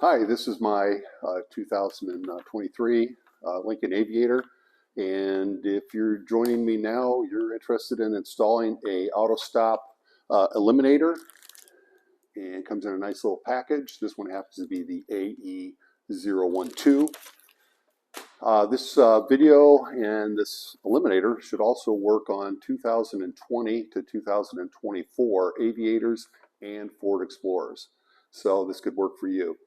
Hi, this is my 2023 Lincoln Aviator, and if you're joining me now, you're interested in installing a AutoStop Eliminator, and it comes in a nice little package. This one happens to be the AE012. This video and this Eliminator should also work on 2020 to 2024 Aviators and Ford Explorers, so this could work for you.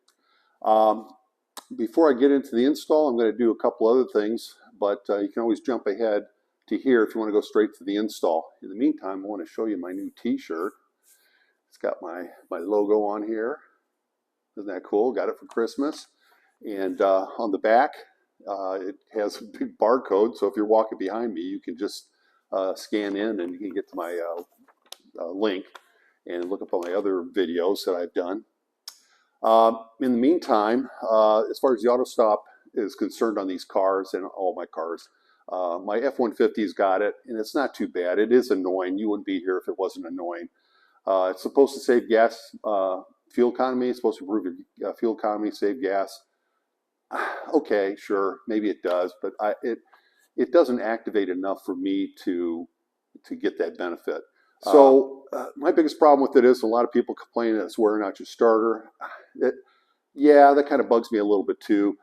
Before I get into the install, I'm going to do a couple other things, but you can always jump ahead to here if you want to go straight to the install. In the meantime, I want to show you my new t-shirt. It's got my logo on here. Isn't that cool? Got it for Christmas. And on the back, it has a big barcode, so if you're walking behind me, you can just scan in and you can get to my link and look up all my other videos that I've done. In the meantime, as far as the AutoStop is concerned on these cars and all my cars, my F-150's got it, and it's not too bad. It is annoying. You wouldn't be here if it wasn't annoying. It's supposed to save gas, fuel economy. It's supposed to improve your fuel economy, save gas. Okay, sure, maybe it does, but it doesn't activate enough for me to get that benefit. So my biggest problem with it is a lot of people complain that it's wearing out your starter. Yeah, that kind of bugs me a little bit too.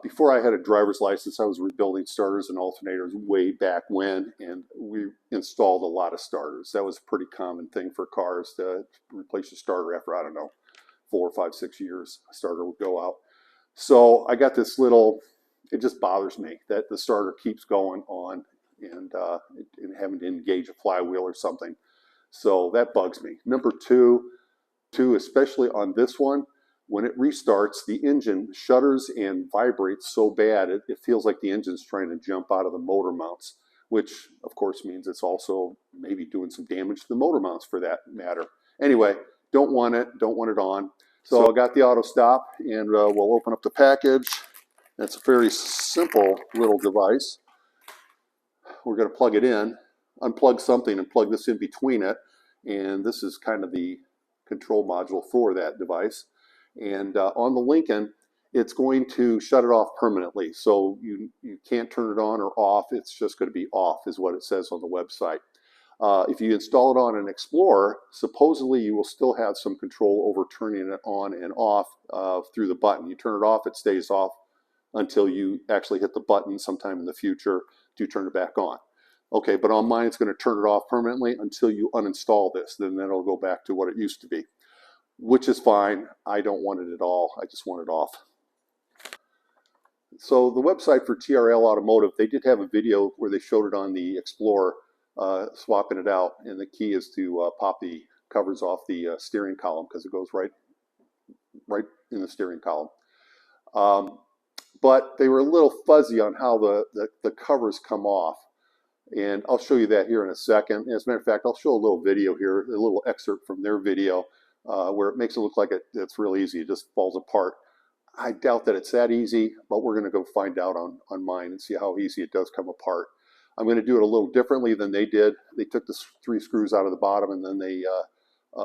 Before I had a driver's license, I was rebuilding starters and alternators way back when, and we installed a lot of starters. That was a pretty common thing for cars to replace your starter after, I don't know, 4, 5, 6 years. A starter would go out. So I got this little, it just bothers me that the starter keeps going on and having to engage a flywheel or something. So that bugs me. Number two, especially on this one, when it restarts, the engine shudders and vibrates so bad it feels like the engine's trying to jump out of the motor mounts, which of course means it's also maybe doing some damage to the motor mounts for that matter. Anyway, don't want it on. So I got the AutoStop, and we'll open up the package. It's a very simple little device. We're going to plug it in, unplug something and plug this in between it, and this is kind of the control module for that device. And on the Lincoln, it's going to shut it off permanently, so you can't turn it on or off. It's just going to be off is what it says on the website. If you install it on an Explorer, supposedly you will still have some control over turning it on and off through the button. You turn it off, it stays off until you actually hit the button sometime in the future to turn it back on. Okay, but on mine it's going to turn it off permanently until you uninstall this. Then it'll go back to what it used to be, which is fine. I don't want it at all. I just want it off. So the website for TRL Automotive, they did have a video where they showed it on the Explorer, swapping it out, and the key is to pop the covers off the steering column because it goes right in the steering column. But they were a little fuzzy on how the covers come off, and I'll show you that here in a second. As a matter of fact, I'll show a little video here, a little excerpt from their video where it makes it look like it's real easy. It just falls apart. I doubt that it's that easy, but we're going to go find out on mine and see how easy it does come apart. I'm going to do it a little differently than they did. They took the 3 screws out of the bottom and then they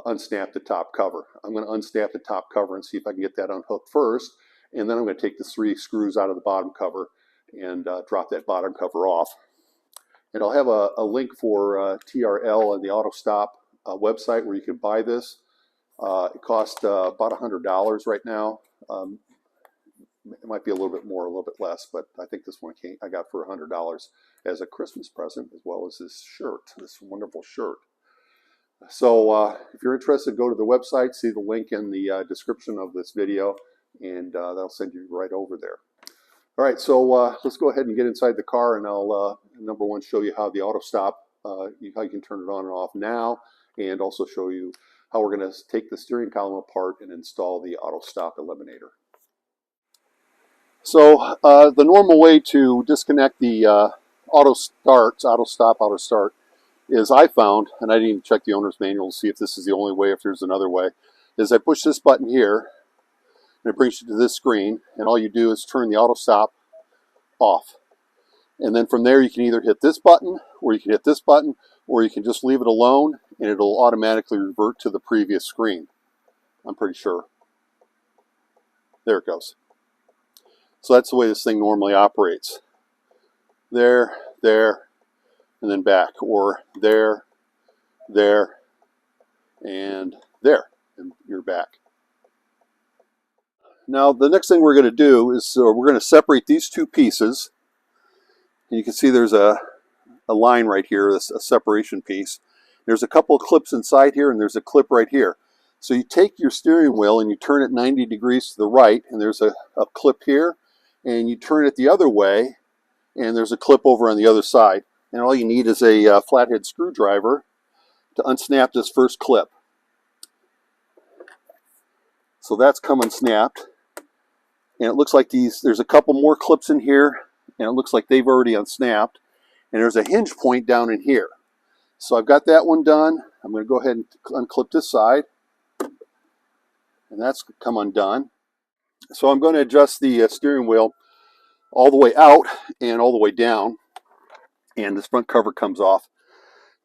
unsnapped the top cover. I'm going to unsnap the top cover and see if I can get that unhooked first, and then I'm going to take the 3 screws out of the bottom cover and drop that bottom cover off. And I'll have a link for TRL and the AutoStop website where you can buy this. It costs about $100 right now. It might be a little bit more, a little bit less, but I think this one I got for $100 as a Christmas present, as well as this shirt, this wonderful shirt. So if you're interested, go to the website, see the link in the description of this video, and that'll send you right over there. All right, so let's go ahead and get inside the car, and I'll, number one, show you how the AutoStop, how you can turn it on and off now, and also show you how we're going to take the steering column apart and install the AutoStop Eliminator. So the normal way to disconnect the AutoStop is I found, and I didn't even check the owner's manual to see if this is the only way, if there's another way, is I push this button here, and it brings you to this screen, and all you do is turn the AutoStop off. And then from there you can either hit this button, or you can hit this button, or you can just leave it alone, and it'll automatically revert to the previous screen, I'm pretty sure. There it goes. So that's the way this thing normally operates. There, there, and then back, or there, there, and there, and you're back. Now the next thing we're going to do is we're going to separate these two pieces. And you can see there's a line right here, a separation piece. There's a couple of clips inside here, and there's a clip right here. So you take your steering wheel and you turn it 90 degrees to the right, and there's a clip here, and you turn it the other way, and there's a clip over on the other side. And all you need is a flathead screwdriver to unsnap this first clip. So that's come unsnapped. And it looks like there's a couple more clips in here, and it looks like they've already unsnapped. And there's a hinge point down in here. So I've got that one done. I'm going to go ahead and unclip this side. And that's come undone. So I'm going to adjust the steering wheel all the way out and all the way down. And this front cover comes off.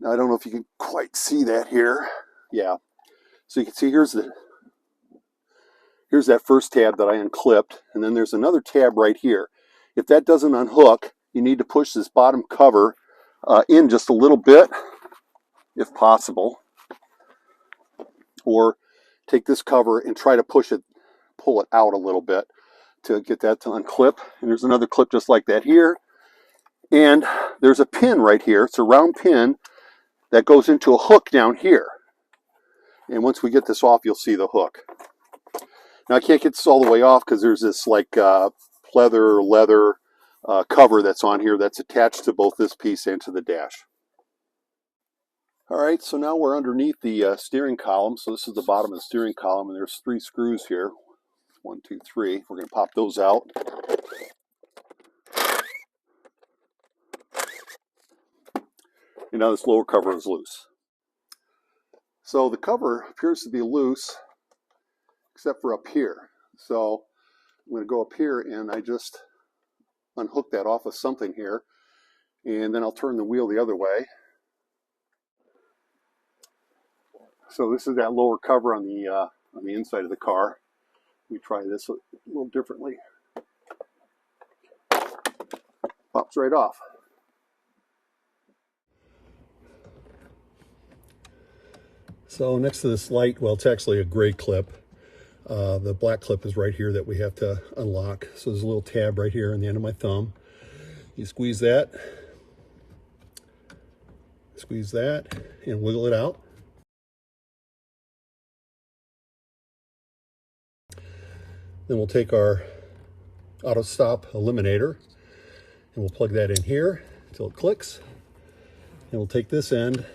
Now I don't know if you can quite see that here. Yeah. So you can see here's that first tab that I unclipped, and then there's another tab right here. If that doesn't unhook, you need to push this bottom cover in just a little bit, if possible, or take this cover and try to pull it out a little bit to get that to unclip. And there's another clip just like that here, and there's a pin right here. It's a round pin that goes into a hook down here, and once we get this off, you'll see the hook. Now I can't get this all the way off because there's this like pleather leather cover that's on here that's attached to both this piece and to the dash. Alright, so now we're underneath the steering column. So this is the bottom of the steering column, and there's 3 screws here. 1, 2, 3. We're going to pop those out. And now this lower cover is loose. So the cover appears to be loose except for up here. So I'm going to go up here and I just unhook that off of something here, and then I'll turn the wheel the other way. So this is that lower cover on the inside of the car. Let me try this a little differently. Pops right off. So next to this light, well, it's actually a gray clip. The black clip is right here that we have to unlock. So there's a little tab right here on the end of my thumb. You squeeze that, and wiggle it out. Then we'll take our AutoStop Eliminator, and we'll plug that in here until it clicks. And we'll take this end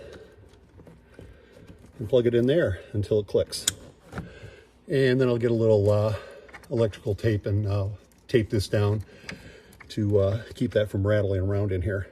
and plug it in there until it clicks. And then I'll get a little electrical tape and tape this down to keep that from rattling around in here.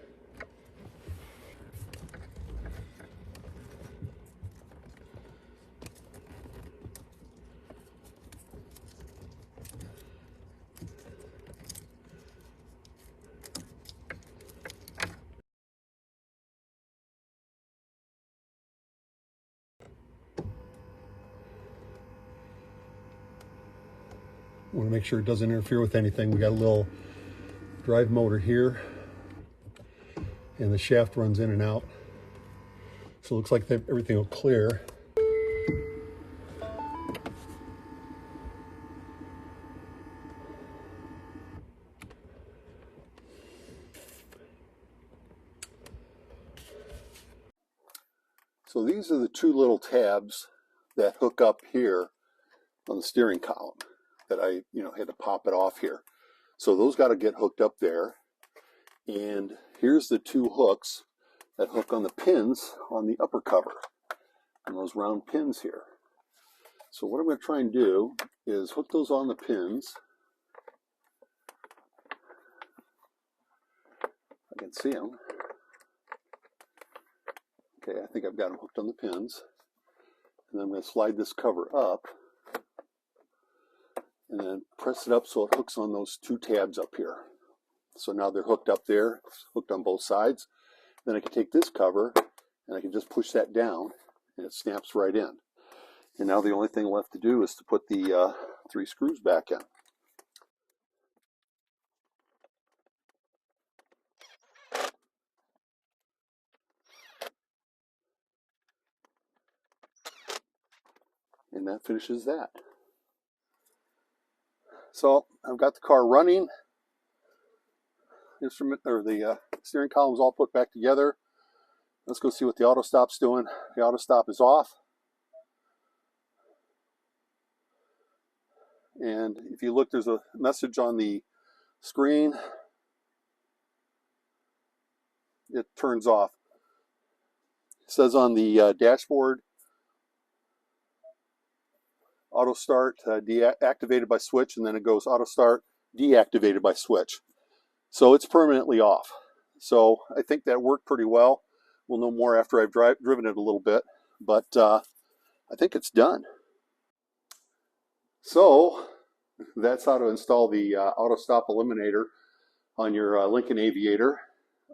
Want to make sure it doesn't interfere with anything. We got a little drive motor here, and the shaft runs in and out. So it looks like everything will clear. So these are the 2 little tabs that hook up here on the steering column that I had to pop it off here. So those got to get hooked up there. And here's the 2 hooks that hook on the pins on the upper cover, and those round pins here. So what I'm going to try and do is hook those on the pins. I can see them. Okay, I think I've got them hooked on the pins. And then I'm going to slide this cover up and then press it up so it hooks on those 2 tabs up here. So now they're hooked up there, hooked on both sides. Then I can take this cover and I can just push that down and it snaps right in. And now the only thing left to do is to put the 3 screws back in. And that finishes that. So I've got the car running. Instrument or the steering column's all put back together. Let's go see what the AutoStop's doing. The AutoStop is off. And if you look, there's a message on the screen. It turns off. It says on the dashboard, auto start deactivated by switch, and then it goes auto start deactivated by switch. So it's permanently off. So I think that worked pretty well. We'll know more after I've driven it a little bit, but I think it's done. So that's how to install the AutoStop Eliminator on your Lincoln Aviator.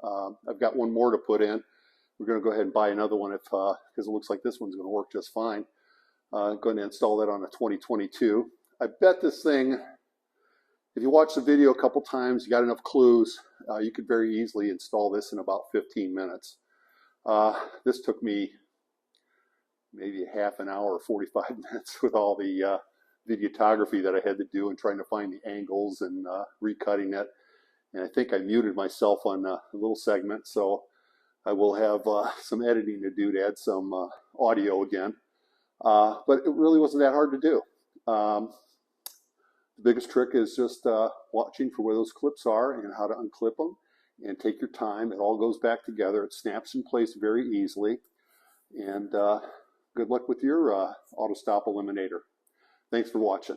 I've got one more to put in. We're going to go ahead and buy another one because it looks like this one's going to work just fine. I'm going to install that on a 2022. I bet this thing, if you watch the video a couple times, you got enough clues, you could very easily install this in about 15 minutes. This took me maybe a half an hour or 45 minutes with all the videography that I had to do and trying to find the angles and recutting it. And I think I muted myself on a little segment, so I will have some editing to do to add some audio again. But it really wasn't that hard to do. The biggest trick is just watching for where those clips are and how to unclip them, and take your time. It all goes back together. It snaps in place very easily. And good luck with your AutoStop Eliminator. Thanks for watching.